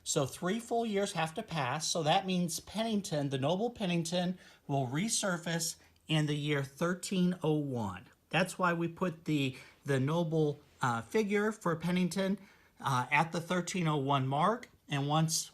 So 3 full years have to pass. So that means Pennington, the noble Pennington, will resurface in the year 1301. That's why we put the noble figure for Pennington at the 1301 mark. And once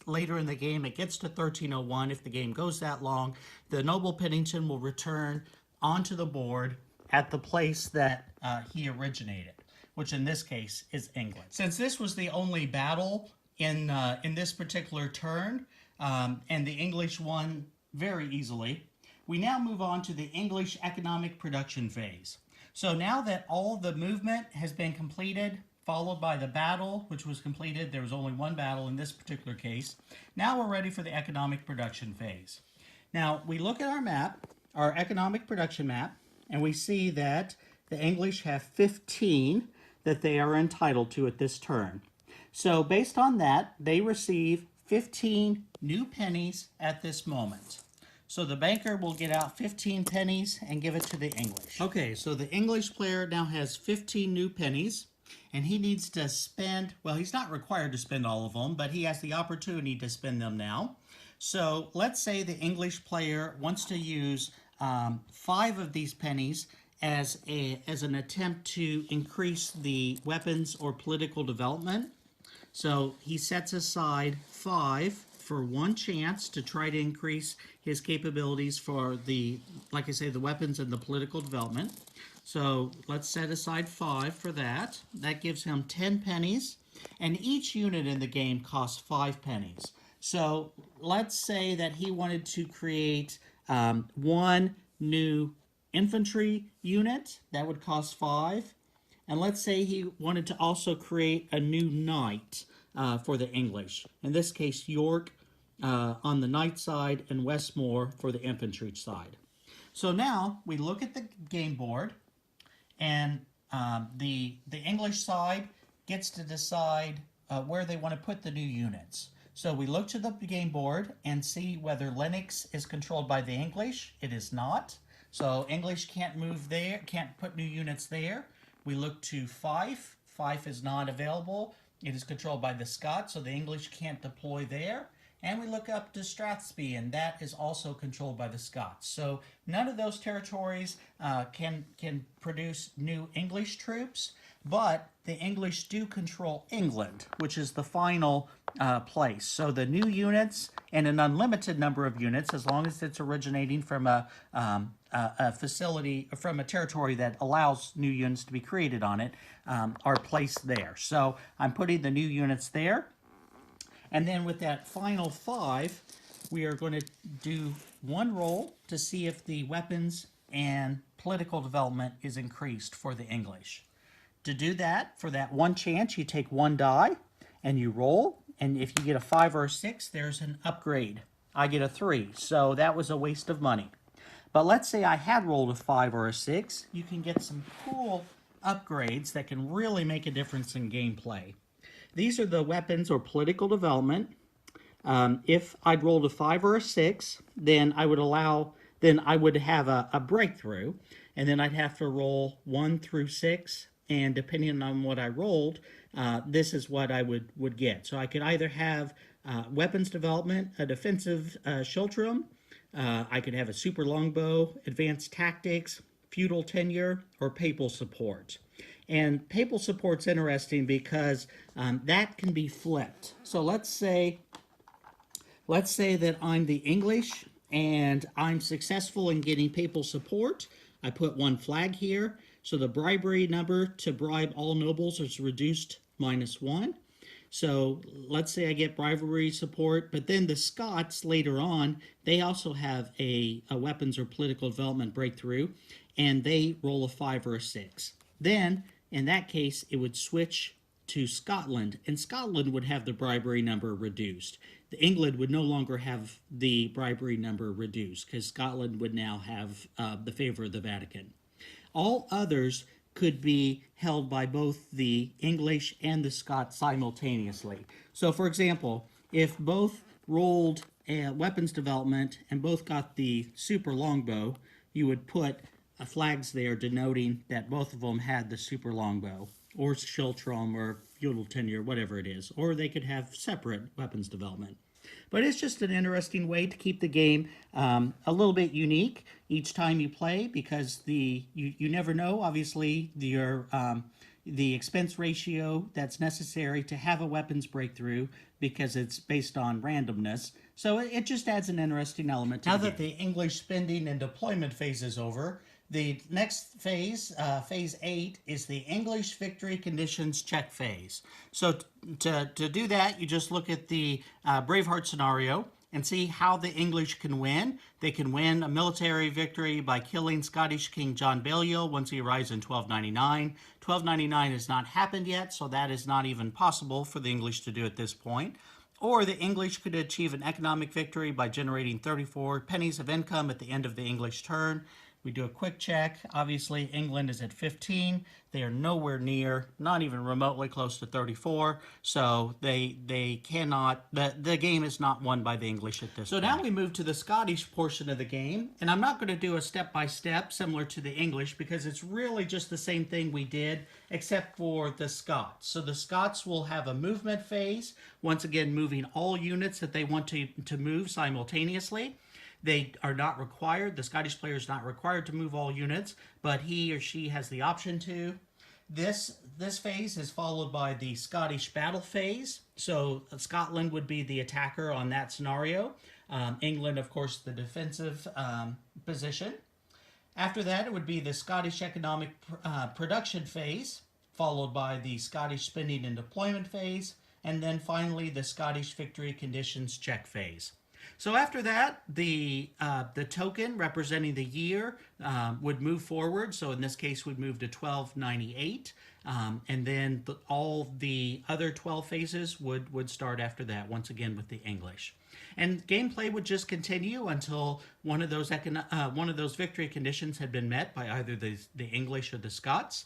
later in the game it gets to 1301, if the game goes that long, the noble Pennington will return onto the board at the place that he originated, which in this case is England. Since this was the only battle in this particular turn, and the English won very easily, we now move on to the English economic production phase. So now that all the movement has been completed, followed by the battle, which was completed, there was only one battle in this particular case. Now we're ready for the economic production phase. Now we look at our map, our economic production map, and we see that the English have 15 that they are entitled to at this turn. So based on that, they receive 15 new pennies at this moment. So the banker will get out 15 pennies and give it to the English. Okay, so the English player now has 15 new pennies, and he needs to spend, well, he's not required to spend all of them, but he has the opportunity to spend them now. So let's say the English player wants to use 5 of these pennies as an attempt to increase the weapons or political development. So he sets aside 5 for one chance to try to increase his capabilities for the, like I say, the weapons and the political development. So let's set aside 5 for that. That gives him 10 pennies, and each unit in the game costs 5 pennies. So let's say that he wanted to create one new infantry unit. That would cost 5. And let's say he wanted to also create a new knight for the English. In this case, York on the knight side and Westmore for the infantry side. So now we look at the game board, and the English side gets to decide where they want to put the new units. So we look to the game board and see whether Lennox is controlled by the English. It is not. So English can't move there, can't put new units there. We look to Fife. Fife is not available. It is controlled by the Scots, so the English can't deploy there. And we look up to Strathspey, and that is also controlled by the Scots. So none of those territories can produce new English troops, but the English do control England, which is the final place. So the new units, and an unlimited number of units, as long as it's originating from a facility, from a territory that allows new units to be created on it, are placed there. So I'm putting the new units there. And then with that final 5, we are going to do one roll to see if the weapons and political development is increased for the English. To do that, for that one chance, you take one die and you roll. And if you get a 5 or a 6, there's an upgrade. I get a 3, so that was a waste of money. But let's say I had rolled a 5 or a 6, you can get some cool upgrades that can really make a difference in gameplay. These are the weapons or political development. If I'd rolled a 5 or a 6, then I would have a breakthrough, and then I'd have to roll 1 through 6, and depending on what I rolled, this is what I would get. So I could either have weapons development, a defensive schultrum, I could have a super longbow, advanced tactics, feudal tenure, or papal support. And papal support's interesting because that can be flipped. So let's say that I'm the English and I'm successful in getting papal support. I put one flag here. So the bribery number to bribe all nobles is reduced -1. So let's say I get bribery support, but then the Scots later on, they also have a weapons or political development breakthrough, and they roll a 5 or a 6. Then, in that case, it would switch to Scotland, and Scotland would have the bribery number reduced. England would no longer have the bribery number reduced, because Scotland would now have the favor of the Vatican. All others could be held by both the English and the Scots simultaneously. So, for example, if both rolled weapons development and both got the super longbow, you would put flags there denoting that both of them had the super longbow, or schultrum, or feudal tenure, whatever it is, or they could have separate weapons development. But it's just an interesting way to keep the game a little bit unique each time you play, because you never know. Obviously, the expense ratio that's necessary to have a weapons breakthrough, because it's based on randomness. So it just adds an interesting element to the game. Now that the English spending and deployment phase is over, the next phase, phase 8, is the English victory conditions check phase. So to do that, you just look at the Braveheart scenario and see how the English can win. They can win a military victory by killing Scottish King John Balliol once he arrives in 1299. 1299 has not happened yet, so that is not even possible for the English to do at this point. Or the English could achieve an economic victory by generating 34 pennies of income at the end of the English turn. We do a quick check. Obviously, England is at 15. They are nowhere near, not even remotely close to 34. So they cannot, the game is not won by the English at this point. So now we move to the Scottish portion of the game. And I'm not going to do a step-by-step similar to the English, because it's really just the same thing we did, except for the Scots. So the Scots will have a movement phase, once again moving all units that they want to move simultaneously. They are not required, the Scottish player is not required to move all units, but he or she has the option to. This phase is followed by the Scottish battle phase. So Scotland would be the attacker on that scenario. England, of course, the defensive position. After that, it would be the Scottish economic production phase, followed by the Scottish spending and deployment phase, and then finally the Scottish victory conditions check phase. So after that, the token representing the year would move forward. So in this case, we'd move to 1298. And then all the other 12 phases would start after that, once again with the English. And gameplay would just continue until one of those victory conditions had been met by either the English or the Scots.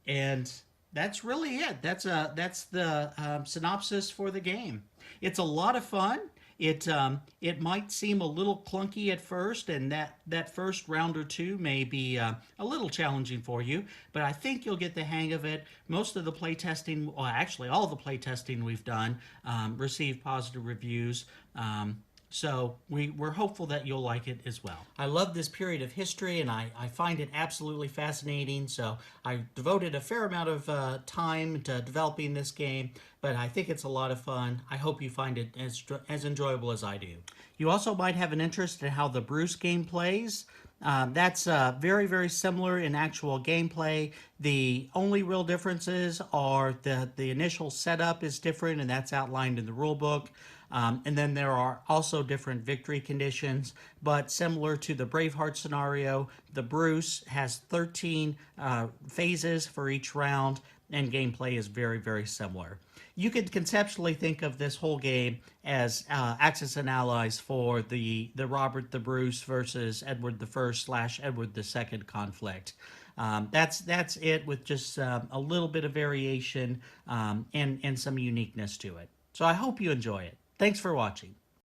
And that's really it. That's the synopsis for the game. It's a lot of fun. It might seem a little clunky at first, and that first round or two may be a little challenging for you, but I think you'll get the hang of it. Most of the playtesting, well, actually all the playtesting we've done, received positive reviews. So we're hopeful that you'll like it as well. I love this period of history, and I find it absolutely fascinating. So I devoted a fair amount of time to developing this game, but I think it's a lot of fun. I hope you find it as enjoyable as I do. You also might have an interest in how the Bruce game plays. That's very, very similar in actual gameplay. The only real differences are the initial setup is different, and that's outlined in the rulebook. And then there are also different victory conditions, but similar to the Braveheart scenario, the Bruce has 13 phases for each round, and gameplay is very, very similar. You could conceptually think of this whole game as Axis and Allies for the Robert the Bruce versus Edward I / Edward II conflict. That's it, with just a little bit of variation and some uniqueness to it. So I hope you enjoy it. Thanks for watching.